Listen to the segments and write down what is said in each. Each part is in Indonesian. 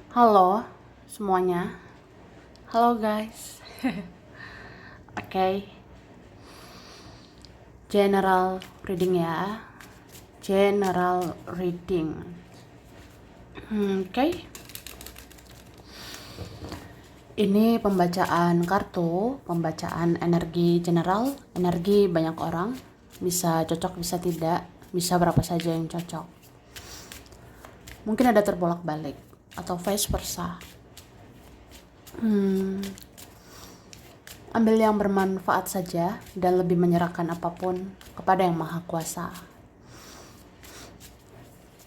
Halo semuanya, halo guys. Oke, general reading ya, general reading. Oke, ini pembacaan kartu, pembacaan energi general, energi banyak orang, bisa cocok, bisa tidak, bisa berapa saja yang cocok. Mungkin ada terbolak-balik atau vice versa. Ambil yang bermanfaat saja dan lebih menyerahkan apapun kepada Yang Maha Kuasa.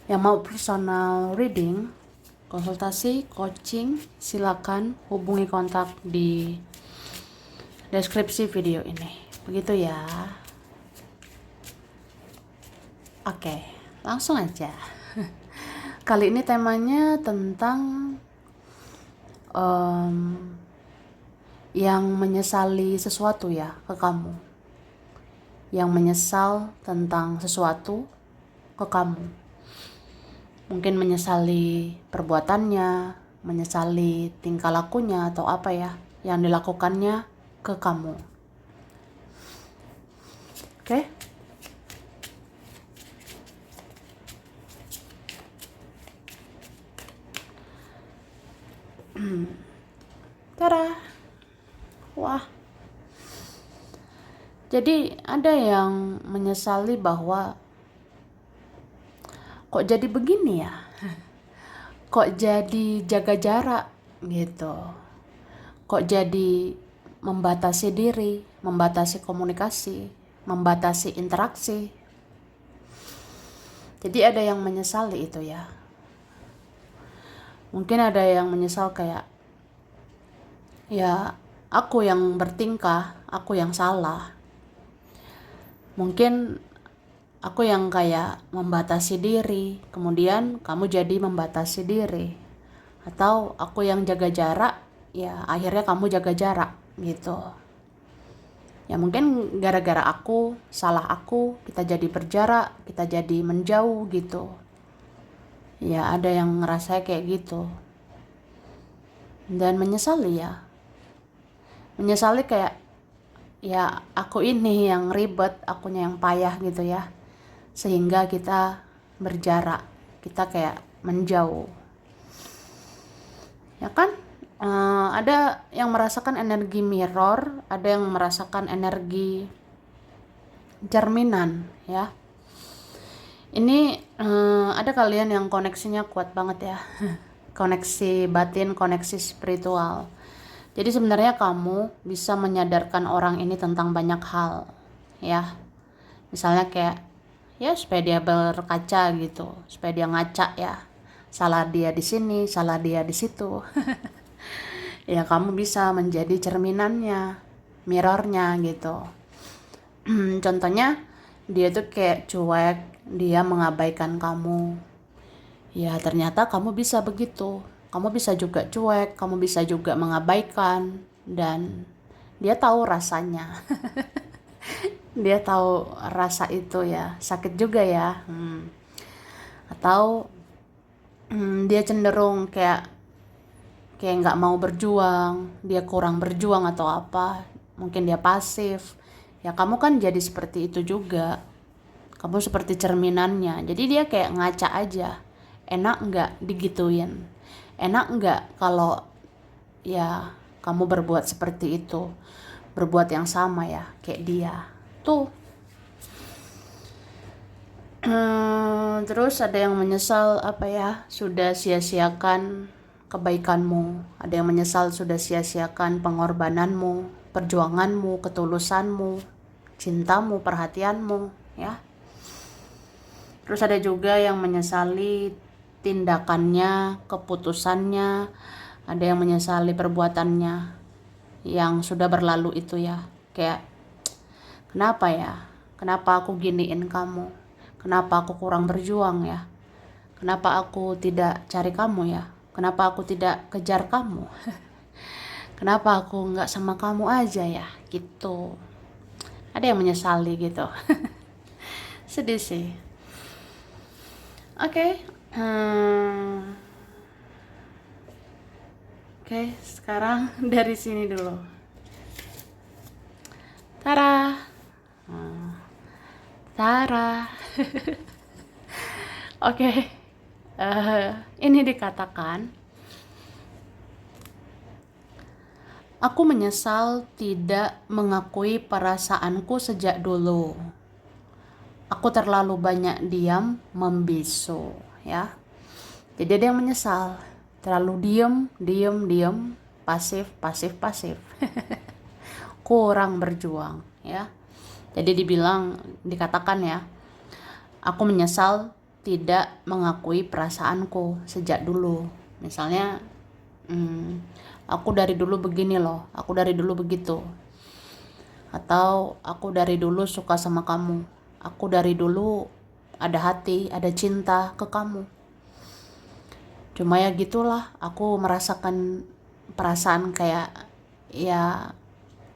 Yang mau personal reading, konsultasi, coaching, silakan hubungi kontak di deskripsi video ini. Begitu ya. Oke, langsung aja. Kali ini temanya tentang yang menyesali sesuatu ya ke kamu. Yang menyesal tentang sesuatu ke kamu. Mungkin menyesali perbuatannya, menyesali tingkah lakunya atau apa ya yang dilakukannya ke kamu. Oke? Tada. Wah. Jadi ada yang menyesali bahwa kok jadi begini ya? Kok jadi jaga jarak gitu? Kok jadi membatasi diri, membatasi komunikasi, membatasi interaksi? Jadi ada yang menyesali itu ya. Mungkin ada yang menyesal kayak, ya aku yang bertingkah, aku yang salah. Mungkin aku yang kayak membatasi diri, kemudian kamu jadi membatasi diri. Atau aku yang jaga jarak, ya akhirnya kamu jaga jarak gitu. Ya mungkin gara-gara aku, salah aku, kita jadi berjarak, kita jadi menjauh gitu. Ya ada yang ngerasa kayak gitu. Dan menyesali ya. Menyesali kayak, ya aku ini yang ribet, akunya yang payah gitu ya. Sehingga kita berjarak, kita kayak menjauh. Ya kan? Ada yang merasakan energi mirror, ada yang merasakan energi cerminan ya. Ini ada kalian yang koneksinya kuat banget ya. Koneksi batin, koneksi spiritual. Jadi sebenarnya kamu bisa menyadarkan orang ini tentang banyak hal ya. Misalnya kayak ya supaya dia berkaca gitu, supaya dia ngaca ya. Salah dia di sini, salah dia di situ. Ya kamu bisa menjadi cerminannya, mirrornya gitu. Contohnya dia tuh kayak cuek, dia mengabaikan kamu. Ya ternyata kamu bisa begitu. Kamu bisa juga cuek, kamu bisa juga mengabaikan, dan dia tahu rasanya. Dia tahu rasa itu ya, sakit juga ya. Atau dia cenderung kayak nggak mau berjuang, dia kurang berjuang atau apa, mungkin dia pasif. Ya kamu kan jadi seperti itu juga. Kamu seperti cerminannya. Jadi dia kayak ngaca aja. Enak nggak digituin? Enak nggak kalau ya kamu berbuat seperti itu? Berbuat yang sama ya, kayak dia. Tuh. Terus ada yang menyesal apa ya? Sudah sia-siakan kebaikanmu. Ada yang menyesal sudah sia-siakan pengorbananmu, perjuanganmu, ketulusanmu, cintamu, perhatianmu, ya. Terus ada juga yang menyesali tindakannya, keputusannya, ada yang menyesali perbuatannya yang sudah berlalu itu ya. Kayak, kenapa ya? Kenapa aku giniin kamu? Kenapa aku kurang berjuang ya? Kenapa aku tidak cari kamu ya? Kenapa aku tidak kejar kamu? Kenapa aku nggak sama kamu aja ya? Gitu. Ada yang menyesali gitu. Sedih sih. Oke. Oke, sekarang dari sini dulu. Tara. Tara. Oke. Ini dikatakan, aku menyesal tidak mengakui perasaanku sejak dulu. Aku terlalu banyak diam, membisu, ya. Jadi ada yang menyesal, terlalu diem, pasif. Kurang berjuang, ya. Jadi dikatakan ya, aku menyesal tidak mengakui perasaanku sejak dulu. Misalnya, aku dari dulu begini loh, aku dari dulu begitu. Atau aku dari dulu suka sama kamu, aku dari dulu ada hati, ada cinta ke kamu. Cuma ya gitulah, aku merasakan perasaan kayak, ya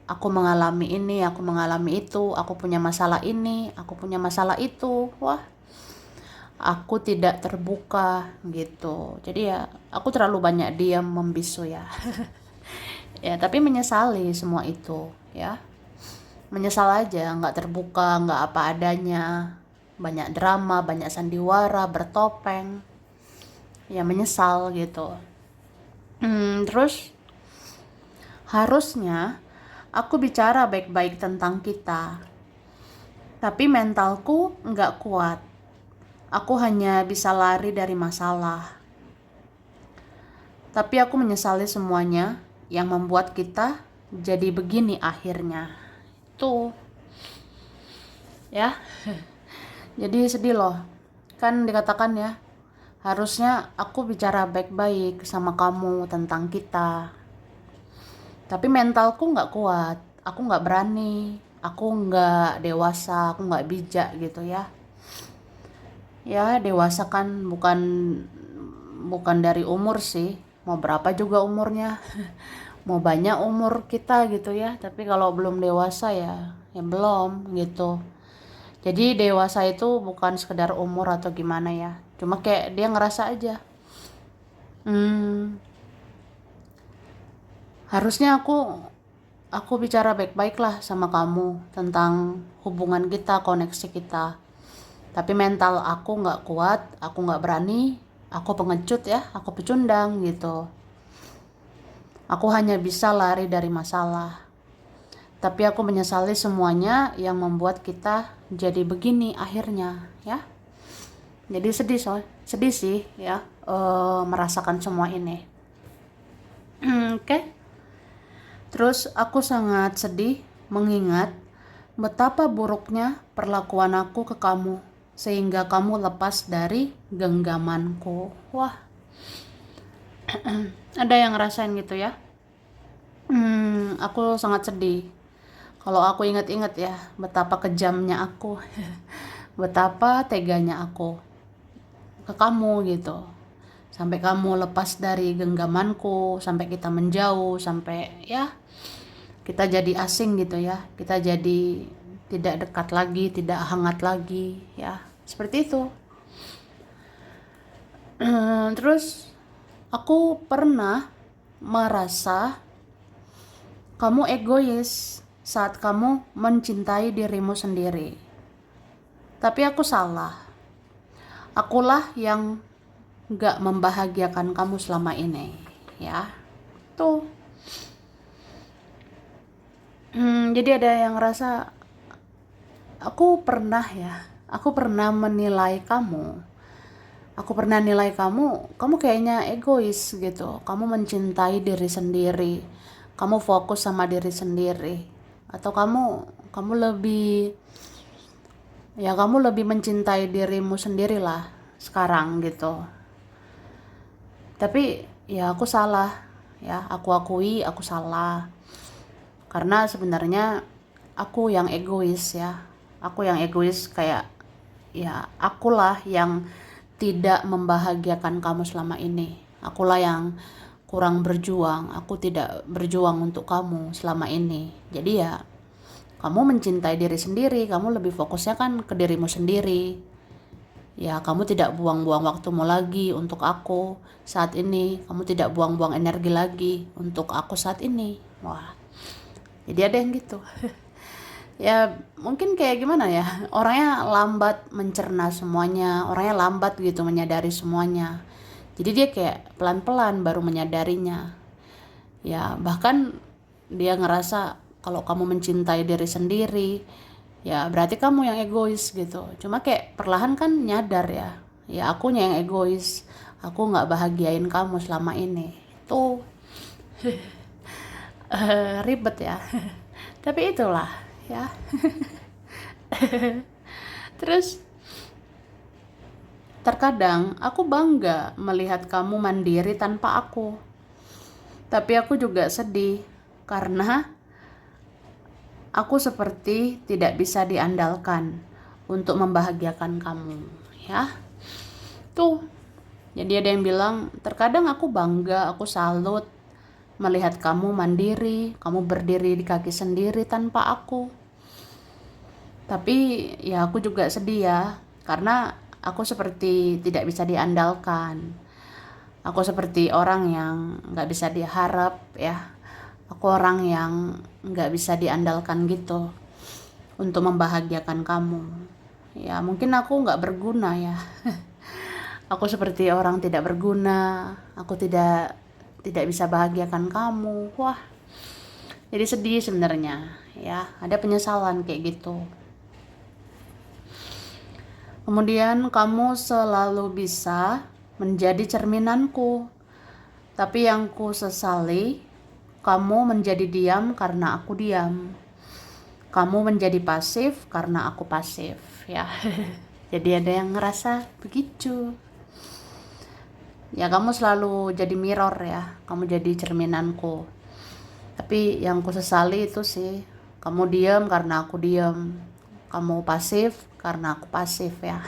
aku mengalami ini, aku mengalami itu, aku punya masalah ini, aku punya masalah itu. Wah, aku tidak terbuka gitu. Jadi ya aku terlalu banyak diam, membisu ya. Ya, tapi menyesali semua itu ya. Menyesal aja, nggak terbuka, nggak apa adanya, banyak drama, banyak sandiwara, bertopeng. Ya menyesal gitu. Terus harusnya aku bicara baik-baik tentang kita, tapi mentalku nggak kuat. Aku hanya bisa lari dari masalah. Tapi aku menyesali semuanya yang membuat kita jadi begini akhirnya. Tuh. Ya. Jadi sedih loh. Kan dikatakan ya, harusnya aku bicara baik-baik sama kamu tentang kita. Tapi mentalku nggak kuat. Aku nggak berani. Aku nggak dewasa. Aku nggak bijak gitu ya. Ya dewasa kan bukan dari umur sih, mau berapa juga umurnya. Mau banyak umur kita gitu ya, tapi kalau belum dewasa ya belum gitu. Jadi dewasa itu bukan sekedar umur atau gimana ya, cuma kayak dia ngerasa aja, harusnya aku bicara baik-baik lah sama kamu tentang hubungan kita, koneksi kita. Tapi mental aku nggak kuat, aku nggak berani, aku pengecut ya, aku pecundang gitu. Aku hanya bisa lari dari masalah. Tapi aku menyesali semuanya yang membuat kita jadi begini akhirnya ya. Jadi sedih sih ya, merasakan semua ini. Oke. Terus aku sangat sedih mengingat betapa buruknya perlakuan aku ke kamu, sehingga kamu lepas dari genggamanku. Wah, ada yang ngerasain gitu ya. Aku sangat sedih. Kalau aku ingat-ingat ya, betapa kejamnya aku, betapa teganya aku ke kamu gitu. Sampai kamu lepas dari genggamanku, sampai kita menjauh, sampai ya kita jadi asing gitu ya. Kita jadi tidak dekat lagi, tidak hangat lagi ya. Seperti itu. Terus aku pernah merasa kamu egois saat kamu mencintai dirimu sendiri. Tapi aku salah. Akulah yang gak membahagiakan kamu selama ini. Ya, tuh. Jadi ada yang ngerasa aku pernah menilai kamu. Aku pernah nilai kamu kayaknya egois gitu. Kamu mencintai diri sendiri. Kamu fokus sama diri sendiri. Atau kamu lebih mencintai dirimu sendiri lah sekarang gitu. Tapi ya aku salah. Ya, aku akui aku salah. Karena sebenarnya aku yang egois ya. Aku yang egois kayak ya akulah yang tidak membahagiakan kamu selama ini. Akulah yang kurang berjuang. Aku tidak berjuang untuk kamu selama ini. Jadi ya kamu mencintai diri sendiri, kamu lebih fokusnya kan ke dirimu sendiri. Ya, kamu tidak buang-buang waktumu lagi untuk aku saat ini. Kamu tidak buang-buang energi lagi untuk aku saat ini. Wah, jadi ada yang gitu. Ya, mungkin kayak gimana ya, orangnya lambat mencerna semuanya, orangnya lambat gitu menyadari semuanya. Jadi dia kayak pelan-pelan baru menyadarinya. Ya, bahkan dia ngerasa kalau kamu mencintai diri sendiri, ya berarti kamu yang egois gitu. Cuma kayak perlahan kan nyadar ya, ya akunya yang egois, aku nggak bahagiain kamu selama ini. Tuh ribet ya. Tapi itulah ya. Terus terkadang aku bangga melihat kamu mandiri tanpa aku. Tapi aku juga sedih karena aku seperti tidak bisa diandalkan untuk membahagiakan kamu, ya. Tuh. Jadi ada yang bilang, terkadang aku bangga, aku salut melihat kamu mandiri, kamu berdiri di kaki sendiri tanpa aku. Tapi ya aku juga sedih ya, karena aku seperti tidak bisa diandalkan. Aku seperti orang yang nggak bisa diharap ya. Aku orang yang nggak bisa diandalkan gitu untuk membahagiakan kamu. Ya mungkin aku nggak berguna ya. Aku seperti orang tidak berguna. Aku tidak bisa bahagiakan kamu. Wah, jadi sedih sebenarnya ya. Ada penyesalan kayak gitu. Kemudian kamu selalu bisa menjadi cerminanku. Tapi yang ku sesali, kamu menjadi diam karena aku diam. Kamu menjadi pasif karena aku pasif, ya. Jadi ada yang ngerasa begitu. Ya kamu selalu jadi mirror ya, kamu jadi cerminanku. Tapi yang ku sesali itu sih, kamu diam karena aku diam. Kamu pasif karena aku pasif ya.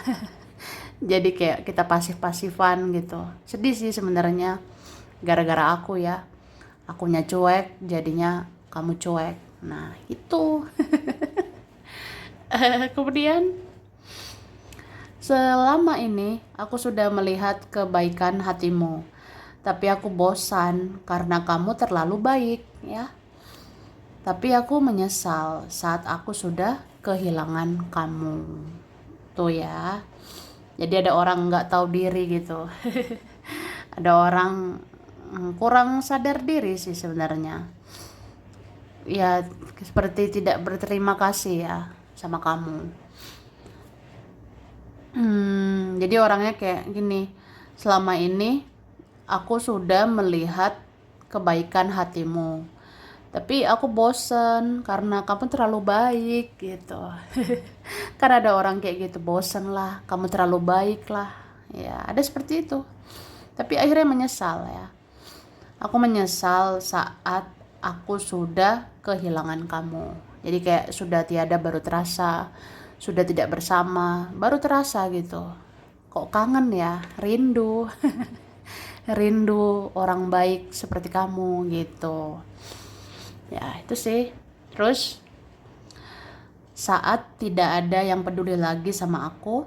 Jadi kayak kita pasif-pasifan gitu. Sedih sih sebenarnya gara-gara aku ya. Akunya cuek, jadinya kamu cuek. Nah, itu. Kemudian selama ini aku sudah melihat kebaikan hatimu. Tapi aku bosan karena kamu terlalu baik, ya. Tapi aku menyesal saat aku sudah kehilangan kamu. Tuh ya. Jadi ada orang nggak tahu diri gitu. Ada orang kurang sadar diri sih sebenarnya. Ya seperti tidak berterima kasih ya sama kamu. Jadi orangnya kayak gini, selama ini aku sudah melihat kebaikan hatimu, tapi aku bosen karena kamu terlalu baik gitu. Kan ada orang kayak gitu, bosen lah, kamu terlalu baik lah, ya ada seperti itu. Tapi akhirnya menyesal ya. Aku menyesal saat aku sudah kehilangan kamu. Jadi kayak sudah tiada baru terasa, sudah tidak bersama baru terasa gitu. Kok kangen ya, rindu. Rindu orang baik seperti kamu gitu. Ya, itu sih. Terus saat tidak ada yang peduli lagi sama aku,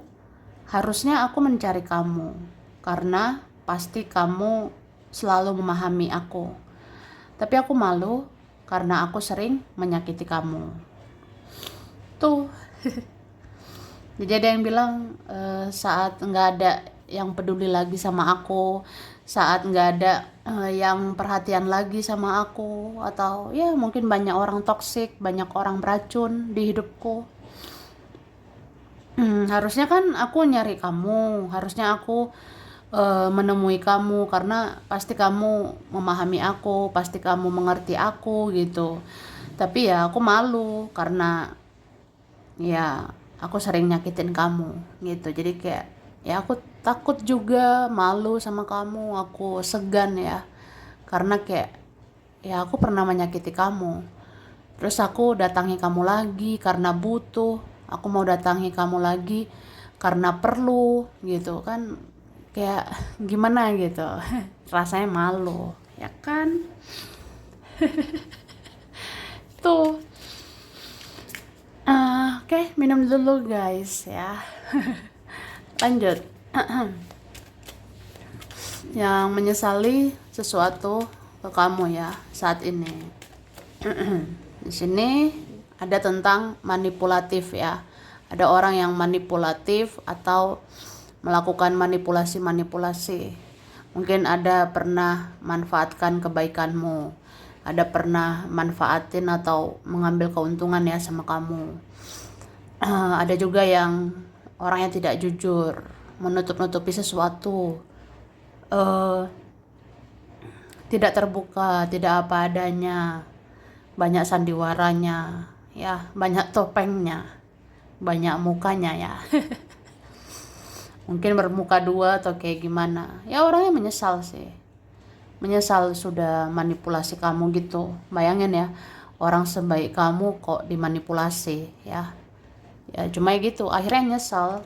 harusnya aku mencari kamu. Karena pasti kamu selalu memahami aku. Tapi aku malu karena aku sering menyakiti kamu. Tuh. Jadi ada yang bilang saat nggak ada yang peduli lagi sama aku, saat nggak ada yang perhatian lagi sama aku, atau ya mungkin banyak orang toksik, banyak orang beracun di hidupku. Harusnya kan aku nyari kamu, harusnya aku menemui kamu karena pasti kamu memahami aku, pasti kamu mengerti aku gitu. Tapi ya aku malu karena ya aku sering nyakitin kamu gitu. Jadi kayak ya aku takut juga, malu sama kamu, aku segan ya. Karena kayak ya aku pernah menyakiti kamu. Terus aku datangi kamu lagi karena butuh. Aku mau datangi kamu lagi karena perlu gitu kan, kayak gimana gitu. Rasanya malu ya kan. Tuh. Oke, minum dulu guys ya. Lanjut. Yang menyesali sesuatu ke kamu ya saat ini. Di sini ada tentang manipulatif ya. Ada orang yang manipulatif atau melakukan manipulasi-manipulasi. Mungkin ada pernah manfaatkan kebaikanmu. Ada pernah manfaatin atau mengambil keuntungan ya sama kamu. Ada juga yang orang yang tidak jujur, menutup-nutupi sesuatu, tidak terbuka, tidak apa adanya, banyak sandiwaranya, ya, banyak topengnya, banyak mukanya ya. Mungkin bermuka dua atau kayak gimana. Ya orangnya menyesal sih. Menyesal sudah manipulasi kamu gitu. Bayangin ya, orang sebaik kamu kok dimanipulasi ya. Ya cuma gitu, akhirnya nyesal.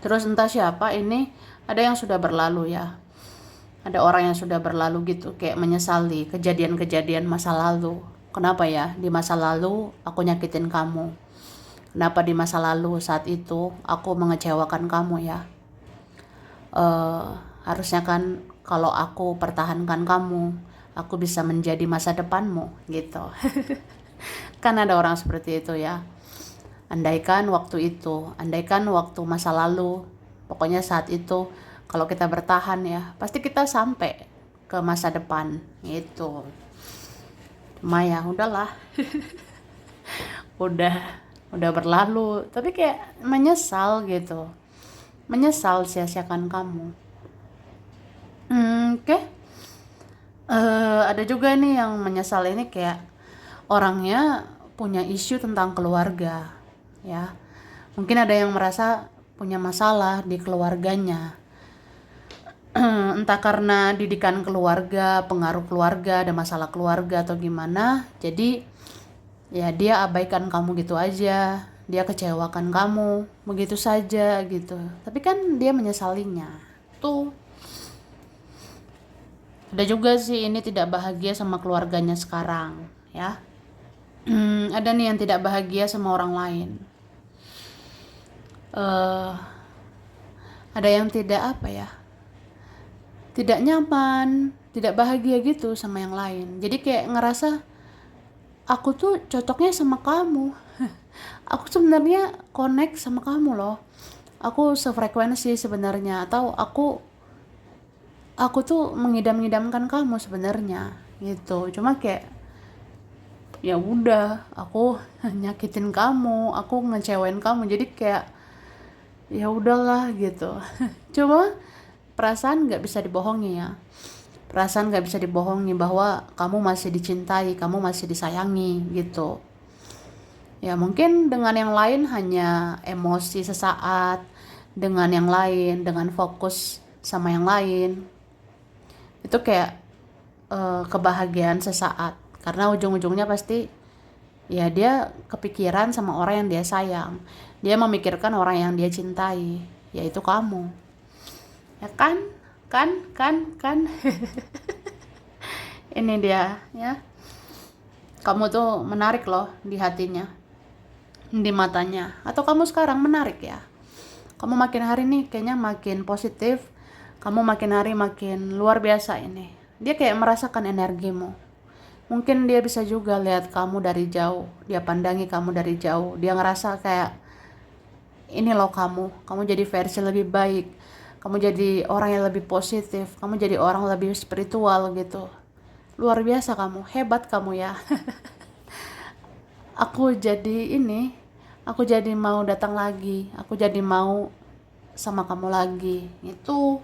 Terus entah siapa ini, ada yang sudah berlalu ya. Ada orang yang sudah berlalu gitu, kayak menyesali kejadian-kejadian masa lalu. Kenapa ya di masa lalu aku nyakitin kamu? Kenapa di masa lalu saat itu aku mengecewakan kamu ya? Harusnya kan kalau aku pertahankan kamu, aku bisa menjadi masa depanmu gitu. Kan ada orang seperti itu ya. Andaikan waktu itu, andaikan waktu masa lalu, pokoknya saat itu kalau kita bertahan ya, pasti kita sampai ke masa depan gitu. Cuma ya udahlah. udah berlalu, tapi kayak menyesal gitu. Menyesal sia-siakan kamu. Oke. Ada juga nih yang menyesal ini kayak orangnya punya isu tentang keluarga ya. Mungkin ada yang merasa punya masalah di keluarganya. Entah karena didikan keluarga, pengaruh keluarga, ada masalah keluarga atau gimana. Jadi ya dia abaikan kamu gitu aja. Dia kecewakan kamu begitu saja gitu. Tapi kan dia menyesalinya. Tuh. Ada juga sih ini tidak bahagia sama keluarganya sekarang ya. Ada nih yang tidak bahagia sama orang lain. Ada yang tidak apa ya, tidak nyaman, tidak bahagia gitu sama yang lain. Jadi kayak ngerasa aku tuh cocoknya sama kamu. Aku sebenarnya connect sama kamu loh. Aku sefrekuensi sebenarnya, atau aku tuh mengidam-idamkan kamu sebenarnya gitu. Cuma kayak ya udah, aku nyakitin kamu, aku ngecewain kamu. Jadi kayak ya udahlah gitu. Cuma perasaan nggak bisa dibohongi ya. Perasaan nggak bisa dibohongi bahwa kamu masih dicintai, kamu masih disayangi gitu. Ya mungkin dengan yang lain hanya emosi sesaat, dengan yang lain, dengan fokus sama yang lain. Itu kayak kebahagiaan sesaat. Karena ujung-ujungnya pasti ya dia kepikiran sama orang yang dia sayang. Dia memikirkan orang yang dia cintai, yaitu kamu. Ya kan? Kan. Ini dia ya. Kamu tuh menarik loh di hatinya, di matanya. Atau kamu sekarang menarik ya. Kamu makin hari nih kayaknya makin positif. Kamu makin hari makin luar biasa ini. Dia kayak merasakan energimu. Mungkin dia bisa juga lihat kamu dari jauh. Dia pandangi kamu dari jauh. Dia ngerasa kayak ini loh kamu jadi versi lebih baik, kamu jadi orang yang lebih positif, kamu jadi orang lebih spiritual gitu. Luar biasa kamu, hebat kamu ya. Aku jadi mau datang lagi, aku jadi mau sama kamu lagi itu.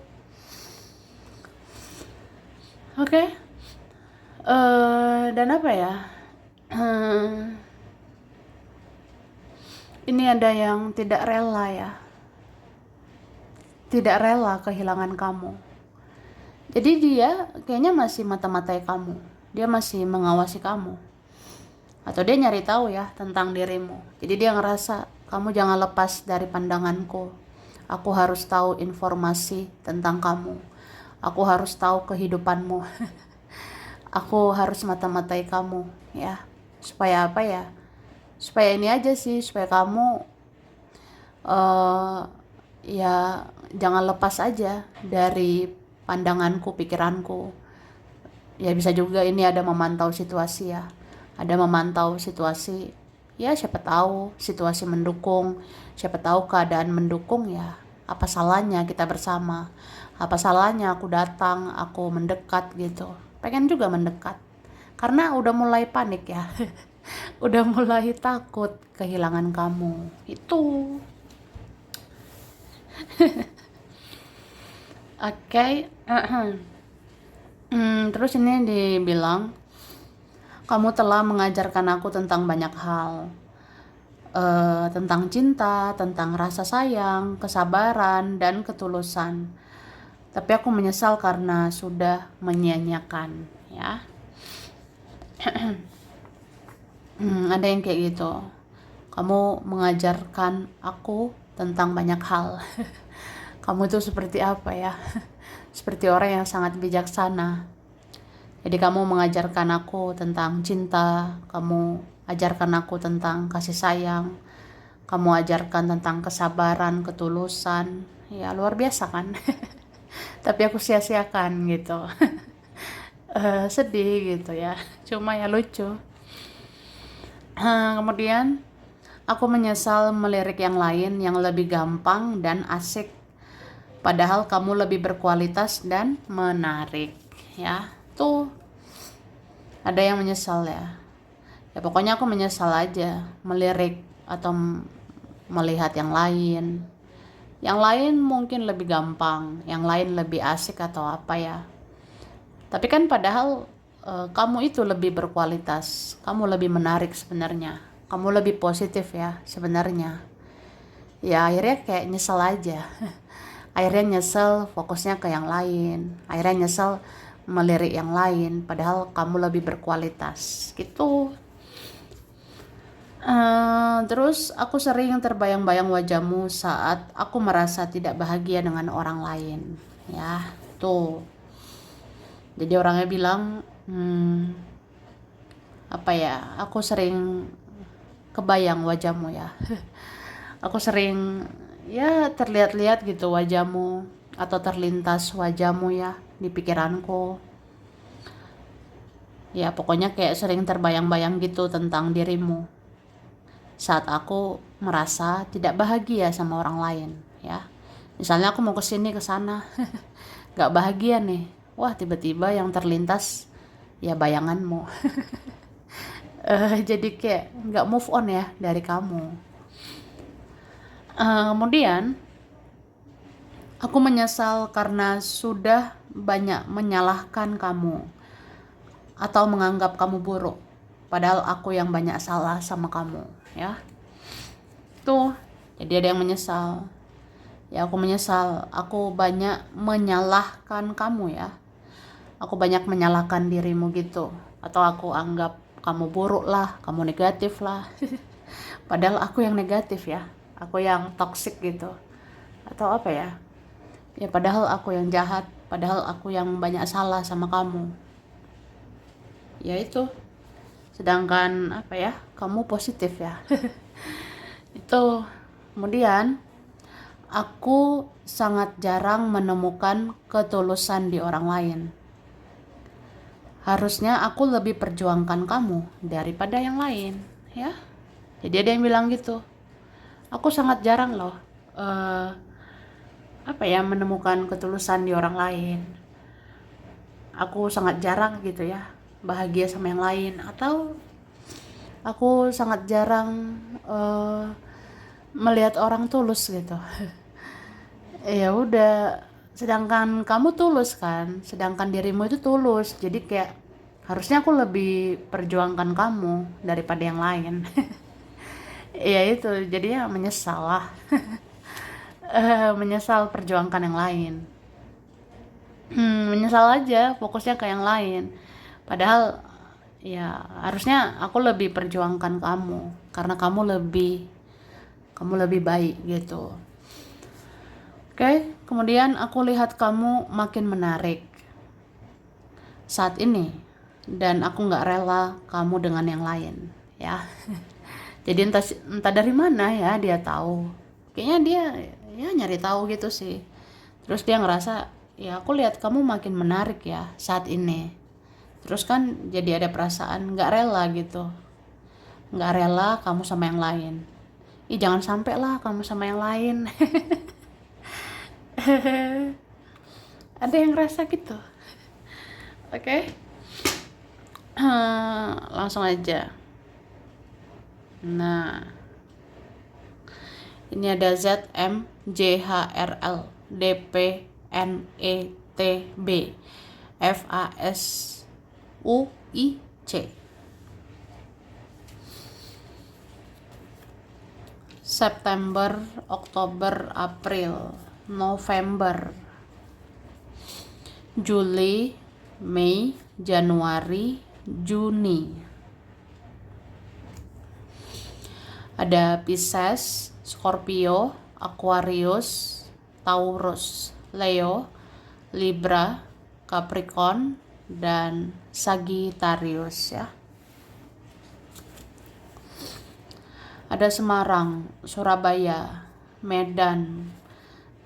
Oke. Dan apa ya, ini ada yang tidak rela ya, tidak rela kehilangan kamu. Jadi dia kayaknya masih mata-matai kamu, dia masih mengawasi kamu, atau dia nyari tahu ya tentang dirimu. Jadi dia ngerasa kamu jangan lepas dari pandanganku, aku harus tahu informasi tentang kamu, aku harus tahu kehidupanmu. Aku harus mata-matai kamu ya, supaya apa ya, supaya ini aja sih, supaya kamu ya jangan lepas aja dari pandanganku, pikiranku. Ya bisa juga ini ada memantau situasi ya, ada memantau situasi. Ya siapa tahu situasi mendukung, siapa tahu keadaan mendukung, ya apa salahnya kita bersama, apa salahnya aku datang, aku mendekat gitu. Pengen juga mendekat karena udah mulai panik ya. Udah mulai takut kehilangan kamu itu. Oke. Terus ini dibilang, kamu telah mengajarkan aku tentang banyak hal, tentang cinta, tentang rasa sayang, kesabaran, dan ketulusan. Tapi aku menyesal karena sudah menyia-nyiakan, ya. Ada yang kayak gitu. Kamu mengajarkan aku tentang banyak hal. Kamu itu seperti apa ya? Seperti orang yang sangat bijaksana. Jadi kamu mengajarkan aku tentang cinta, kamu ajarkan aku tentang kasih sayang, kamu ajarkan tentang kesabaran, ketulusan. Ya luar biasa kan? Tapi aku sia-siakan gitu. Sedih gitu ya. Cuma ya lucu. Kemudian aku menyesal melirik yang lain yang lebih gampang dan asik. Padahal kamu lebih berkualitas dan menarik. Ya, tuh ada yang menyesal ya. Ya pokoknya aku menyesal aja melirik atau melihat yang lain. Yang lain mungkin lebih gampang, yang lain lebih asik atau apa ya. Tapi kan padahal kamu itu lebih berkualitas, kamu lebih menarik sebenarnya. Kamu lebih positif ya sebenarnya. Ya akhirnya kayak nyesel aja. Akhirnya nyesel fokusnya ke yang lain. Akhirnya nyesel melirik yang lain padahal kamu lebih berkualitas gitu. Terus aku sering terbayang-bayang wajahmu saat aku merasa tidak bahagia dengan orang lain. Ya, tuh. Jadi orangnya bilang, apa ya? Aku sering kebayang wajahmu ya. Aku sering ya terlihat-lihat gitu wajahmu atau terlintas wajahmu ya di pikiranku. Ya pokoknya kayak sering terbayang-bayang gitu tentang dirimu saat aku merasa tidak bahagia sama orang lain ya. Misalnya aku mau kesini kesana gak bahagia nih, wah tiba-tiba yang terlintas ya bayanganmu. Jadi kayak gak move on ya dari kamu. Kemudian aku menyesal karena sudah banyak menyalahkan kamu atau menganggap kamu buruk, padahal aku yang banyak salah sama kamu ya. Tuh, jadi ada yang menyesal. Ya aku menyesal, aku banyak menyalahkan kamu ya. Aku banyak menyalahkan dirimu gitu. Atau aku anggap kamu buruk lah, kamu negatif lah. Padahal aku yang negatif ya. Aku yang toksik gitu. Atau apa ya? Ya padahal aku yang jahat, padahal aku yang banyak salah sama kamu. Ya itu. Sedangkan apa ya? Kamu positif ya. Itu. Kemudian aku sangat jarang menemukan ketulusan di orang lain. Harusnya aku lebih perjuangkan kamu daripada yang lain, ya. Jadi ada yang bilang gitu. Aku sangat jarang loh, apa ya, menemukan ketulusan di orang lain. Aku sangat jarang gitu ya, bahagia sama yang lain. Atau aku sangat jarang melihat orang tulus gitu. Ya udah, sedangkan kamu tulus kan, sedangkan dirimu itu tulus, jadi kayak harusnya aku lebih perjuangkan kamu daripada yang lain. Ya itu jadinya menyesal lah. Menyesal perjuangkan yang lain. Menyesal aja fokusnya ke yang lain, padahal ya harusnya aku lebih perjuangkan kamu karena kamu lebih baik gitu. Oke, kemudian aku lihat kamu makin menarik saat ini dan aku nggak rela kamu dengan yang lain ya. Jadi entah dari mana ya dia tahu. Kayaknya dia ya nyari tahu gitu sih. Terus dia ngerasa, ya aku lihat kamu makin menarik ya saat ini. Terus kan jadi ada perasaan nggak rela gitu. Nggak rela kamu sama yang lain. Ih, jangan sampai lah kamu sama yang lain. Ada yang ngerasa gitu. Oke. Langsung aja. Nah, ini ada ZM JHRL DPNETB FASUIC. September, Oktober, April, November, Juli, Mei, Januari, Juni. Ada Pisces, Scorpio, Aquarius, Taurus, Leo, Libra, Capricorn, dan Sagittarius ya. Ada Semarang, Surabaya, Medan,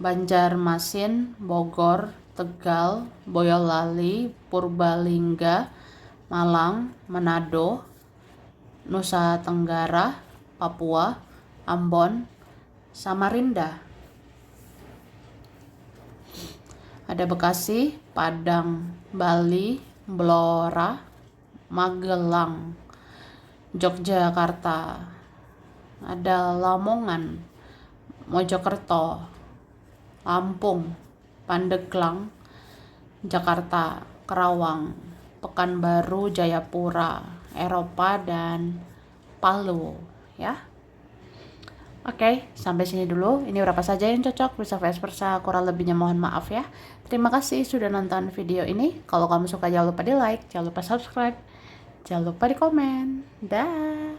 Banjarmasin, Bogor, Tegal, Boyolali, Purbalingga, Malang, Manado, Nusa Tenggara, Papua, Ambon, Samarinda. Ada Bekasi, Padang, Bali, Blora, Magelang, Yogyakarta. Ada Lamongan, Mojokerto, Lampung, Pandeglang, Jakarta, Kerawang, Pekanbaru, Jayapura, Eropa, dan Palu ya. Oke, sampai sini dulu. Ini berapa saja yang cocok, bisa vice versa, kurang lebihnya mohon maaf ya. Terima kasih sudah nonton video ini. Kalau kamu suka jangan lupa di like, jangan lupa subscribe, jangan lupa di komen. Dah.